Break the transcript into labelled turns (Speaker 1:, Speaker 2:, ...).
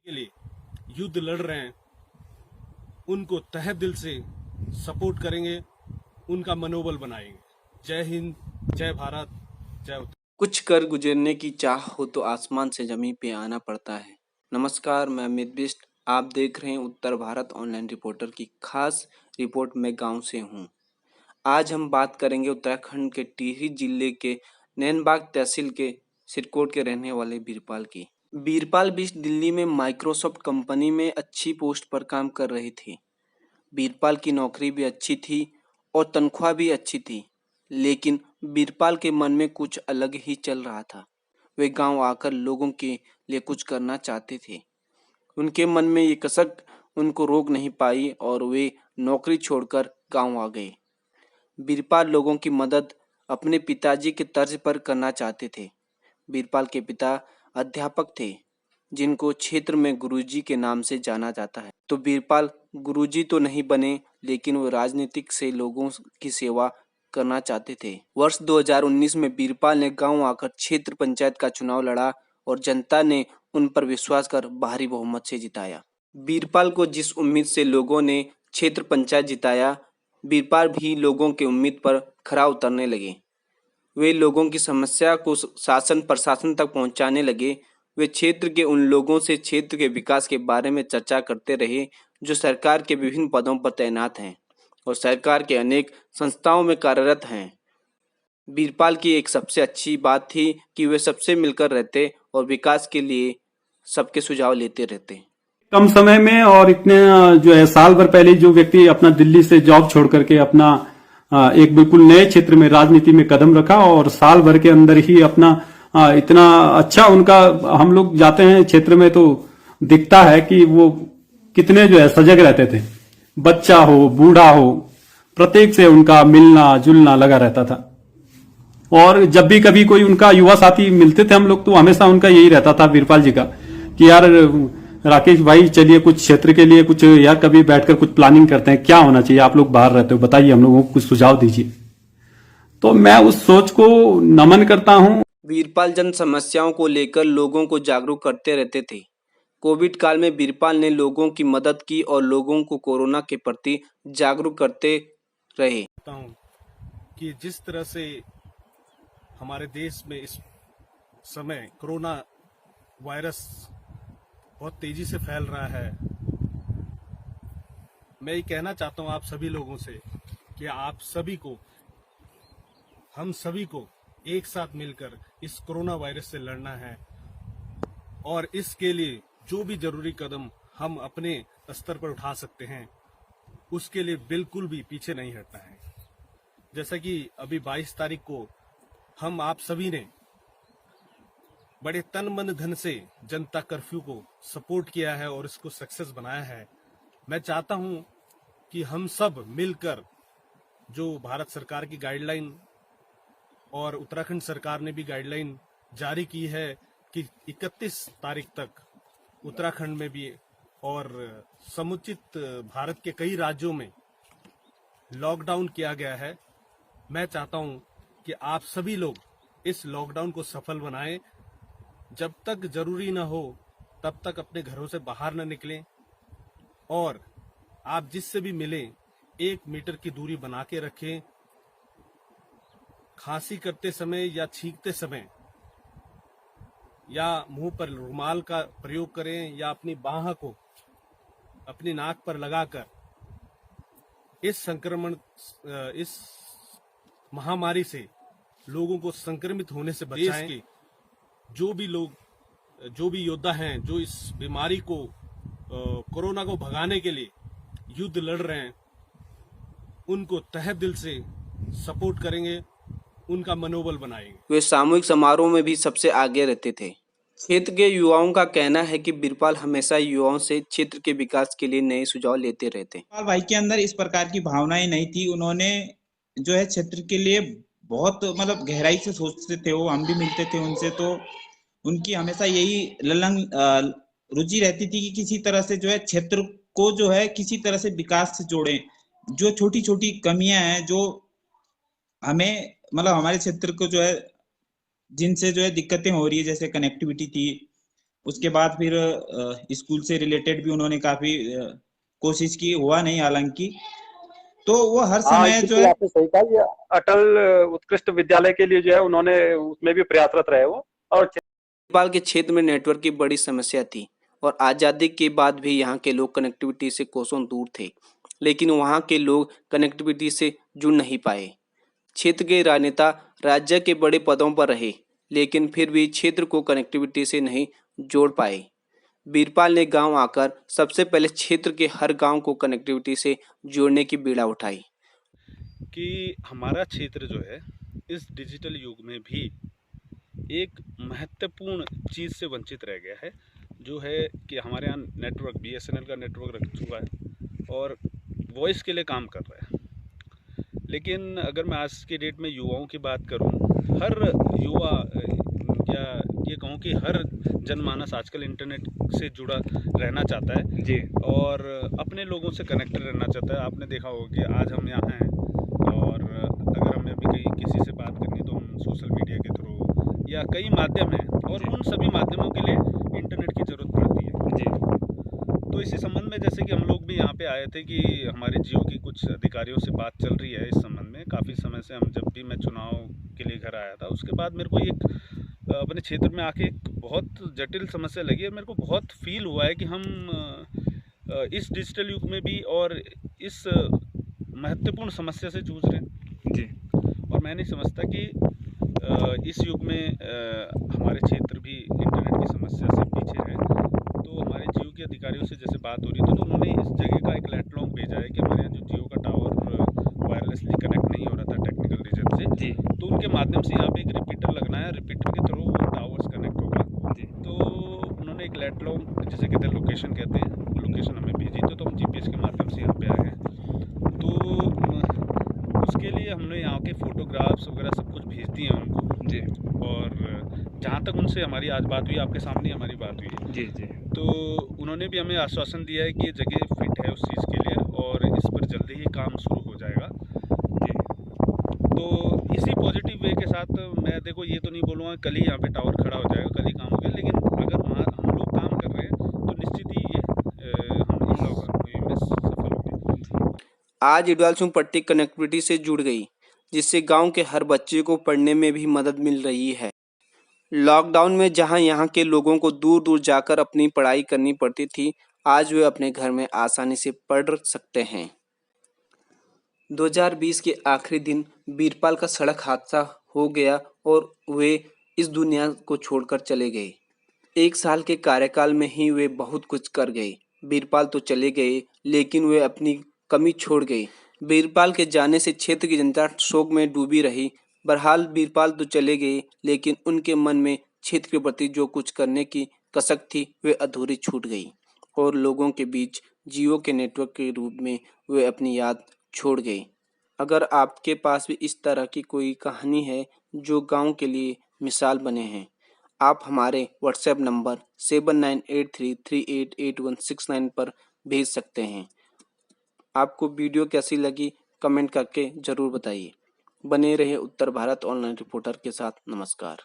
Speaker 1: के लिए युद्ध लड़ रहे हैं उनको तहे दिल से सपोर्ट करेंगे, उनका मनोबल बनाएंगे। जय हिंद, जय भारत, जय उत्तर।
Speaker 2: कुछ कर गुजरने की चाह हो तो आसमान से जमीन पे आना पड़ता है। नमस्कार, मैं अमित बिष्ट। आप देख रहे हैं उत्तर भारत ऑनलाइन रिपोर्टर की खास रिपोर्ट। मैं गांव से हूं। आज हम बात करेंगे उत्तराखंड के टिहरी जिले के नैनबाग तहसील के सिरकोट के रहने वाले बीरपाल की। बीरपाल बिष्ट दिल्ली में माइक्रोसॉफ्ट कंपनी में अच्छी पोस्ट पर काम कर रही थी। बीरपाल की नौकरी भी अच्छी थी और तनख्वाह भी अच्छी थी, लेकिन बीरपाल के मन में कुछ अलग ही चल रहा था। वे गांव आकर लोगों के लिए कुछ करना चाहते थे। उनके मन में ये कसक उनको रोक नहीं पाई और वे नौकरी छोड़कर गांव आ गए। बीरपाल लोगों की मदद अपने पिताजी के तर्ज पर करना चाहते थे। बीरपाल के पिता अध्यापक थे, जिनको क्षेत्र में गुरुजी के नाम से जाना जाता है। तो बीरपाल गुरुजी तो नहीं बने, लेकिन वो राजनीतिक से लोगों की सेवा करना चाहते थे। वर्ष 2019 में बीरपाल ने गांव आकर क्षेत्र पंचायत का चुनाव लड़ा और जनता ने उन पर विश्वास कर भारी बहुमत से जिताया। बीरपाल को जिस उम्मीद से लोगों ने क्षेत्र पंचायत जिताया, बीरपाल भी लोगों के उम्मीद पर खरा उतरने लगे। वे लोगों की समस्या को शासन प्रशासन तक पहुंचाने लगे। वे क्षेत्र के उन लोगों से क्षेत्र के विकास के बारे में चर्चा करते रहे जो सरकार के विभिन्न पदों पर तैनात हैं और सरकार के अनेक संस्थाओं में कार्यरत हैं। बीरपाल की एक सबसे अच्छी बात थी कि वे सबसे मिलकर रहते और विकास के लिए सबके सुझाव लेते रहते।
Speaker 3: कम समय में और इतने जो है साल भर पहले जो व्यक्ति अपना दिल्ली से जॉब छोड़ करके अपना एक बिल्कुल नए क्षेत्र में राजनीति में कदम रखा और साल भर के अंदर ही अपना इतना अच्छा उनका, हम लोग जाते हैं क्षेत्र में तो दिखता है कि वो कितने जो है सजग रहते थे। बच्चा हो बूढ़ा हो, प्रत्येक से उनका मिलना जुलना लगा रहता था। और जब भी कभी कोई उनका युवा साथी मिलते थे हम लोग, तो हमेशा उनका यही रहता था बीरपाल जी का कि यार राकेश भाई चलिए कुछ क्षेत्र के लिए कुछ या कभी बैठकर कुछ प्लानिंग करते हैं, क्या होना चाहिए, आप लोग बाहर रहते हो, बताइए, हम लोगों को कुछ सुझाव दीजिए। तो मैं उस सोच को नमन करता हूं।
Speaker 2: बीरपाल जन समस्याओं को लेकर लोगों को जागरूक करते रहते थे। कोविड काल में बीरपाल ने लोगों की मदद की और लोगों को कोरोना के प्रति जागरूक करते रहे।
Speaker 1: कि जिस तरह से हमारे देश में इस समय कोरोना वायरस बहुत तेजी से फैल रहा है, मैं ये कहना चाहता हूं आप सभी लोगों से कि आप सभी को, हम सभी को एक साथ मिलकर इस कोरोना वायरस से लड़ना है और इसके लिए जो भी जरूरी कदम हम अपने स्तर पर उठा सकते हैं उसके लिए बिल्कुल भी पीछे नहीं हटना है। जैसा कि अभी 22 तारीख को हम आप सभी ने बड़े तन मन धन से जनता कर्फ्यू को सपोर्ट किया है और इसको सक्सेस बनाया है। मैं चाहता हूं कि हम सब मिलकर, जो भारत सरकार की गाइडलाइन और उत्तराखंड सरकार ने भी गाइडलाइन जारी की है कि 31 तारीख तक उत्तराखंड में भी और समुचित भारत के कई राज्यों में लॉकडाउन किया गया है। मैं चाहता हूं कि आप सभी लोग इस लॉकडाउन को सफल बनाएं। जब तक जरूरी ना हो तब तक अपने घरों से बाहर न निकलें और आप जिससे भी मिलें 1 मीटर की दूरी बना के रखें। खांसी करते समय या छींकते समय या मुंह पर रुमाल का प्रयोग करें या अपनी बाह को अपनी नाक पर लगाकर इस महामारी से लोगों को संक्रमित होने से बचाएं। जो भी योद्धा हैं जो इस बीमारी को, कोरोना को भगाने के लिए युद्ध लड़ रहे हैं, उनको तहे दिल से सपोर्ट करेंगे, उनका मनोबल बनाएंगे।
Speaker 2: वे सामूहिक समारोह में भी सबसे आगे रहते थे। क्षेत्र के युवाओं का कहना है कि बीरपाल हमेशा युवाओं से क्षेत्र के विकास के लिए नए सुझाव लेते रहते।
Speaker 4: बीरपाल भाई के अंदर इस प्रकार की भावनाएं नहीं थी। उन्होंने जो है क्षेत्र के लिए बहुत मतलब गहराई से सोचते थे। वो हम भी मिलते थे उनसे, तो उनकी हमेशा यही ललंग रुचि रहती थी कि किसी तरह से जो है क्षेत्र को जो है किसी तरह से विकास से जोड़ें। जो छोटी छोटी कमियां हैं जो हमें मतलब हमारे क्षेत्र को जो है जिनसे जो है दिक्कतें हो रही है, जैसे कनेक्टिविटी थी, उसके बाद फिर स्कूल से रिलेटेड भी उन्होंने काफी कोशिश की, हुआ नहीं हालांकि। तो वो हर
Speaker 3: हाँ,
Speaker 4: समय जो
Speaker 3: बिल्कुल
Speaker 4: है,
Speaker 3: आपने सही कहा। ये अटल उत्कृष्ट विद्यालय के लिए जो है उन्होंने उसमें भी प्रयासरत रहे वो। और
Speaker 2: नेपाल के क्षेत्र में नेटवर्क की बड़ी समस्या थी और आज़ादी के बाद भी यहाँ के लोग कनेक्टिविटी से कोसों दूर थे, लेकिन वहाँ के लोग कनेक्टिविटी से जुड़ नहीं पाए। क्षेत्र के राजनेता राज्य के बड़े पदों पर रहे, लेकिन फिर भी क्षेत्र को कनेक्टिविटी से नहीं जोड़ पाए। बीरपाल ने गांव आकर सबसे पहले क्षेत्र के हर गांव को कनेक्टिविटी से जोड़ने की बीड़ा उठाई।
Speaker 1: कि हमारा क्षेत्र जो है इस डिजिटल युग में भी एक महत्वपूर्ण चीज़ से वंचित रह गया है, जो है कि हमारे यहाँ नेटवर्क BSNL का नेटवर्क रख चुका है और वॉइस के लिए काम कर रहा है। लेकिन अगर मैं आज की डेट में युवाओं की बात करूं, हर युवा या ये कहूं कि हर जनमानस आजकल इंटरनेट से जुड़ा रहना चाहता है
Speaker 3: जी,
Speaker 1: और अपने लोगों से कनेक्टेड रहना चाहता है। आपने देखा होगा कि आज हम यहाँ हैं और अगर हमें अभी कहीं किसी से बात करनी तो हम सोशल मीडिया के थ्रू या कई माध्यम हैं और उन सभी माध्यमों के लिए इंटरनेट की ज़रूरत पड़ती है।
Speaker 3: जी,
Speaker 1: तो इसी संबंध में जैसे कि हम लोग भी यहाँ पे आए थे कि हमारे जियो की कुछ अधिकारियों से बात चल रही है इस संबंध में। काफ़ी समय से हम जब भी मैं चुनाव के लिए घर आया था, उसके बाद मेरे को एक अपने क्षेत्र में आके एक बहुत जटिल समस्या लगी है। मेरे को बहुत फील हुआ है कि हम इस डिजिटल युग में भी और इस महत्वपूर्ण समस्या से जूझ रहे हैं।
Speaker 3: जी,
Speaker 1: और मैं नहीं समझता कि इस युग में हमारे क्षेत्र भी इंटरनेट की समस्या से पीछे है। तो हमारे जियो के अधिकारियों से जैसे बात हो रही थी तो उन्होंने इस जगह का एक लेटलॉन्ग भेजा है कि हमारे यहाँ जो जियो का टावर वायरलेसली कनेक्ट नहीं हो रहा था टेक्निकल रीजन से,
Speaker 3: जी,
Speaker 1: तो उनके माध्यम से यहाँ पे एक रिपीटर लगना है, रिपीटर के थ्रू वो टावर्स कनेक्ट होगा।
Speaker 3: जी,
Speaker 1: तो उन्होंने एक लेटलॉन्ग जिसे कहते हैं लोकेशन कहते हैं, वो लोकेशन हमें भेजी थी, तो हम GPS के माध्यम से यहाँ पे आए हैं। तो उसके लिए हमने यहाँ के फोटोग्राफ्स वगैरह सब कुछ भेज दिए हैं उनको।
Speaker 3: जी,
Speaker 1: और जहाँ तक उनसे हमारी आज बात हुई, आपके सामने हमारी बात हुई है,
Speaker 3: जी, जी,
Speaker 1: तो उन्होंने भी हमें आश्वासन दिया है कि ये जगह फिट है उस चीज़ के लिए और इस पर जल्दी ही काम शुरू हो जाएगा।
Speaker 3: जी,
Speaker 1: तो इसी पॉजिटिव वे के साथ मैं देखो ये तो नहीं बोलूँगा कल ही यहाँ पे टावर खड़ा हो जाएगा, कल ही काम हो गया, लेकिन अगर वहाँ हम लोग काम कर रहे हैं तो निश्चित ही ये हम इस मुहिम में सफल होंगे।
Speaker 2: आज इडवालसुम पट्टी कनेक्टिविटी से जुड़ गई, जिससे गांव के हर बच्चे को पढ़ने में भी मदद मिल रही है। लॉकडाउन में जहां यहां के लोगों को दूर दूर जाकर अपनी पढ़ाई करनी पड़ती थी, आज वे अपने घर में आसानी से पढ़ सकते हैं। 2020 के आखिरी दिन बीरपाल का सड़क हादसा हो गया और वे इस दुनिया को छोड़कर चले गए। 1 साल के कार्यकाल में ही वे बहुत कुछ कर गए। बीरपाल तो चले गए, लेकिन वे अपनी कमी छोड़ गए। बीरपाल के जाने से क्षेत्र की जनता शोक में डूबी रही। बहरहाल बीरपाल तो चले गए, लेकिन उनके मन में क्षेत्र के प्रति जो कुछ करने की कसक थी, वे अधूरी छूट गई और लोगों के बीच जियो के नेटवर्क के रूप में वे अपनी याद छोड़ गए। अगर आपके पास भी इस तरह की कोई कहानी है जो गांव के लिए मिसाल बने हैं, आप हमारे व्हाट्सएप नंबर 7983388169 पर भेज सकते हैं। आपको वीडियो कैसी लगी कमेंट करके ज़रूर बताइए। बने रहे उत्तर भारत ऑनलाइन रिपोर्टर के साथ। नमस्कार।